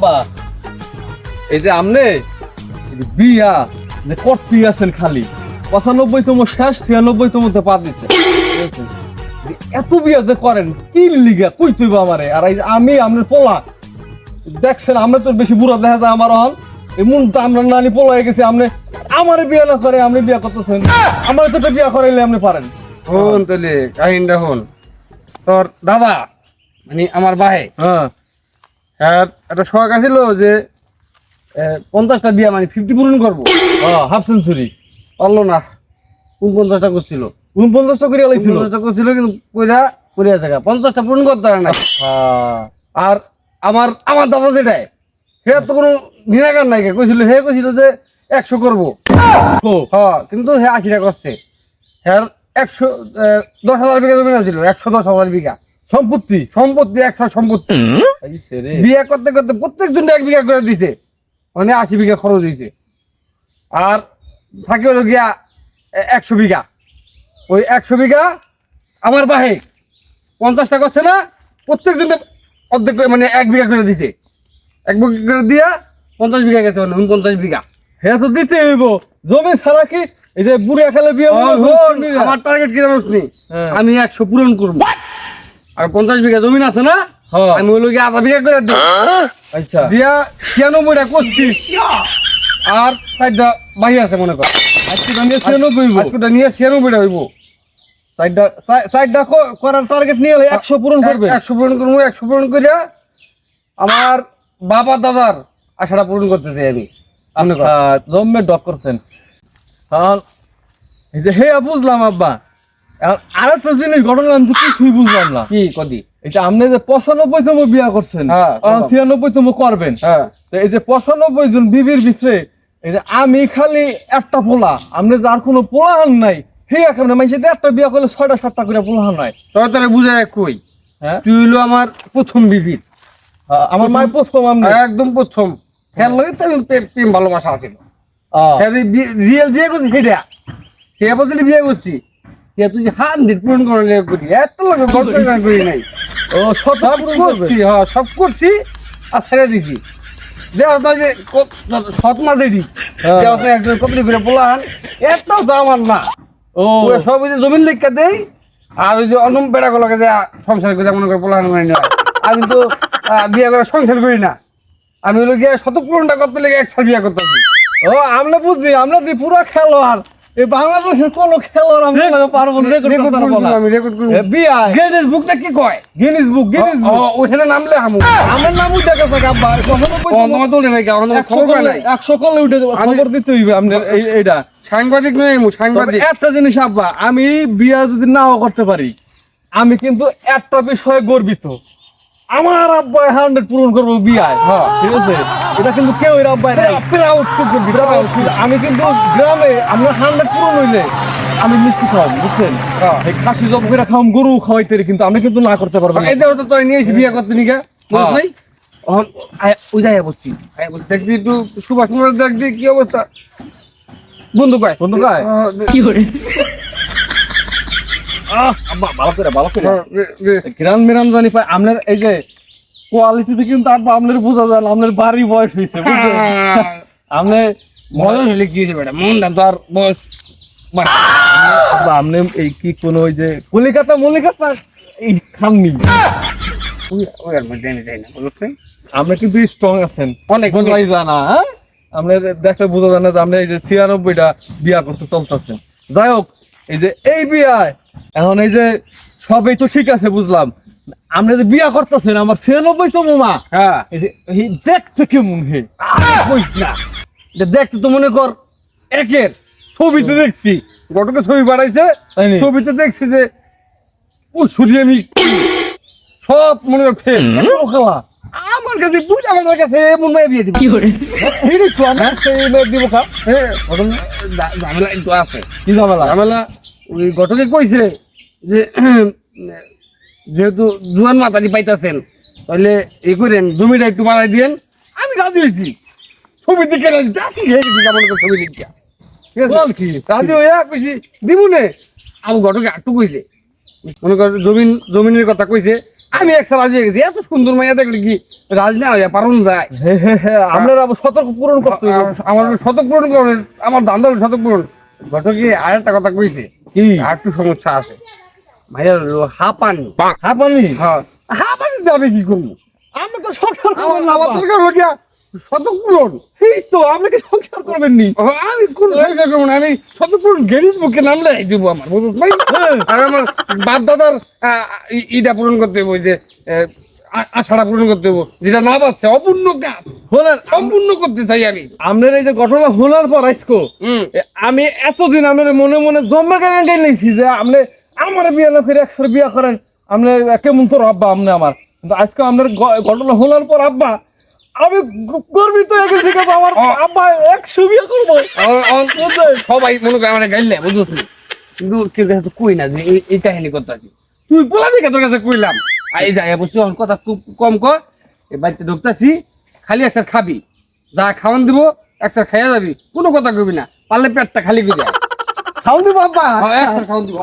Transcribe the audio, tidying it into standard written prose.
আব্বা এই যে আমনে বিয়া যে করতেই আছেন খালি 95তম শেষ 96তম তে পা দিছে এত বিয়া যে করেন কি লিগা কই তুইব আমারে আর এই যে আমি আমনের পোলা দেখছেন আমরা তো বেশি বুড়া দেখা যায় আমার হল এমন তো আমরা নানি পোলা হয়ে গেছে আপনি আমারে বিয়া না করে আপনি বিয়া করতেছেন আমার তো একটা বিয়া করাইলে আপনি পারেন হন তাহলে কাহিনটা হন তোর দাদা মানে আমার ভাই হ্যাঁ হ্যাঁ একটা শখ আছিল যে 50টা বিয়া মানে 50 পূরণ করবো হাফ সেঞ্চুরি পারলো না 49টা করছিল 49টা করে আলাইছিল 49টা করছিল কিন্তু কইরা থাকা 50টা পূরণ করতে পারে না আর আমার আমার দাদা যেটাই সে তো কোনো নিরাকার নাই কইছিল যে 100 করবো হ্যাঁ কিন্তু হে 80টা করছে হ্যাঁ 110,000 বিঘা জমি ছিল 110,000 বিঘা সম্পত্তি একটা সম্পত্তি বিয়ে করতে করতে প্রত্যেকজন 1 বিঘা করে দিছে মানে 80 বিঘা খরচ হয়েছে আর থাকে হলো গিয়া 100 বিঘা ওই 100 বিঘা আমার বাহে 50টা করছে না প্রত্যেকজন অর্ধেক মানে 1 বিঘা করে দিছে 1 বিঘা করে দিয়া 50 বিঘা গেছে 49 বিঘা হ্যাঁ তো দিতে হইব জমি ছাড়া কি এই যে বুড়িয়া খেলে বিয়ে আমার টার্গেট কি জানোস নি আমি 100 পূরণ করবো আর 50 বিঘা জমি আছে না আমি ওই লোকে 1/2 বিঘা করে দিই আচ্ছা দিয়া 96টা করছি আর 4টা বাহি আছে মনে কর আজকে নিয়ে 96 আজকেটা নিয়ে 96টা হইব সাইডটা করার টার্গেট নিয়ে 100 পূরণ করবে 100 পূরণ করবো 100 পূরণ করে আমার বাবা দাদার আশাটা পূরণ করতে চাই আমি জম্মে ডক করছেন এই যে হে বুঝলাম আব্বা আর একটা জিনিস ঘটনা আমি তো কিছুই বুঝলাম না কি কদি এই যে আপনি যে 95তম বিয়া করছেন 96তম করবেন এই যে 95 জন বিবির ভিতরে এই যে আমি খালি একটা পোলা আপনি যার কোনো পোলাহান নাই সেই এখানে মানুষের একটা বিয়া করলে 6টা 7টা করে পোলাহান নাই তোরা বুঝায় কই হ্যাঁ তুই হলো আমার প্রথম বিবির আমার মায়ের প্রথম একদম প্রথম হ্যাঁ লগে তো প্রেম ভালোবাসা আছিল রিয়েল বিয়ে করছি সেটা সে বছর বিয়ে করছি তুই 100 পূরণ করে করি এত লোক করি নাই ও সব করছি হ্যাঁ সব করছি আর ছেড়ে দিছি যে সৎ মাঝে একজন কপি করে পোলাহান এতটাও তো আমার না ও সব ওই যে জমিন লেখা দেই আর ওই যে অনম বেড়া গুলোকে যে সংসার করে মনে করে পোলাহান মানে না আমি তো বিয়ে করে সংসার করি না আমি হলো গিয়ে শত পূরণটা করতে লেগে 1 সাল বিয়ে করতেছি ও আমরা বুঝছি আমরা দি পুরো খেলোয়াড় এই বাংলাদেশের কোন খেলোয়াড় আমরা পারবো আমি রেকর্ড করব বিআই গিনেস বুকটা কি কয় গিনেস বুক ওখানে নামলে আমু আমার নাম উঠে গেছে আব্বা তোমার তো নেই কারণ খবর পাই নাই 100 কলে উঠে খবর দিতে হইবে আপনার এইটা সাংবাদিক নই সাংবাদিক একটা জিনিস আব্বা আমি বিয়া যদি নাও করতে পারি আমি কিন্তু একটা বিষয়ে গর্বিত আমার আব্বা 100 পূরণ করবো বিয়ায় ঠিক আছে এটা কিন্তু কেউ এর আব্বা আমি কিন্তু গ্রামে আমরা 100 পূরণ হইলে আমি মিষ্টি খাওয়াম বুঝছেন এই খাসি জব করে খাওয়াম গরু খাওয়াইতে কিন্তু আমি কিন্তু না করতে পারবো না এই দেখো তো তুই নিয়েছি বিয়া করতে নিকা বুঝলি ওই যাই বলছি দেখবি একটু সুভাষ মুরাদ দেখবি কি অবস্থা বন্ধু কয় কি করে ভালো করে গ্রাম মিরাম জানি পাই আপনার এই যে কোয়ালিটিতে কিন্তু আব্বা আপনার বোঝা যায় আপনার বাড়ি বয়স হয়েছে বুঝছেন আপনি বয়স হলে কি হয়েছে বেটা মন তো আর বয়স আব্বা আপনি এই কি কোন ওই যে কলিকাতা এই খামনি ওই আর মধ্যে যাই না বুঝছেন আপনি কিন্তু স্ট্রং আছেন অনেক বোঝাই জানা হ্যাঁ আপনি দেখতে বোঝা যায় না যে আপনি এই যে 96টা বিয়া করতে চলতেছেন যাই হোক এই যে এই বিয়ায় এখন এই যে সবই তো ঠিক আছে বুঝলাম আপনি যে বিয়া করতেছেন আমার 96তম মা হ্যাঁ এই দেখতে কেমন হে কইস না দেখতে তো মনে কর একের ছবিতে দেখছি গটকে ছবি বাড়াইছে ছবিতে দেখছি যে ও শুধু আমি সব মনে কর ফেল খাওয়া আমার কাছে বুঝ আমার কাছে এমন মেয়ে বিয়ে দিবি কি করে এই তো আমি সেই মেয়ে দিব কা ঝামেলা একটু আছে কি ঝামেলা ওই গটকে কইছে যে যেহেতু জুয়ান মাতারি পাইতাছেন তাহলে এই করেন জমিটা একটু বাড়াই দিয়েন আমি রাজি হয়েছি ছবি দিকে ডাকি খেয়ে গেছি কেমন ছবি দিকে বল কি রাজি হয়ে কইছি দিব নে আমি গটকে আটটু কইছে মনে কর জমিনের কথা কইছে আমি একসাথে রাজি হয়ে গেছি, এত সুন্দর মাইয়া দেখলে কি রাজি না হইয়া পারুন যায়? আমরা আবার সতর্ক পূরণ করতে হবে। আমার শতক পূরণ করেন, আমার দান্দা হলো শতক পূরণ। ঘটক কি আর একটা কথা কইছে, কি? আর একটু সমস্যা আছে। ভাইয়ার হাঁপানি। হাঁপানি? হ্যাঁ, হাঁপানিতে আমি কি করবো? আমি তো সংসার করবো আমার না, আমার আব্বা। দরকার হলো গিয়া শতক পূরণ। এই তো আপনি কি সংসার করবেন নি? আমি কোন সংসার করবো না, আমি শতক পূরণ গেরিস বুকে নামলে দিব আমার, বুঝুস ভাই? আর আমার বাপ দাদার ইটা পূরণ করতে হবে, ওই যে আশাটা পূরণ করতে হবে, যেটা না পাচ্ছে অপূর্ণ কাজ হলেন সম্পূর্ণ করতে চাই আমি। আপনার এই যে ঘটনা হলার পর আজকো হুম। আমি এতদিন আমার মনে মনে জমা গ্যারান্টি নিয়েছি যে আপনি আমার বিয়ে না করে একসাথে বিয়ে করেন, আপনি কেমন তোর আব্বা আপনি আমার। কিন্তু আজকে আপনার ঘটনা হলার পর আব্বা আমি গর্বিত হয়ে গেছি যে আমার আব্বা 100 বিয়ে করবো। সবাই মনে করে আমার গাইলে, বুঝছিস? কিন্তু কেউ কাছে কই না যে এই কাহিনী করতে আছি। তুই বলা দেখে তোর কাছে কইলাম। এই যাই বুঝছো, কথা খুব কম কর। এই বাড়িতে ঢুকতেছি, খালি একসার খাবি, যা খাওয়ান দিব একসার খাইয়া যাবি, কোনো কথা কবি না, পারলে পেটটা খালি করে খাও দিব আব্বা। একসার খাওয়ান দিব।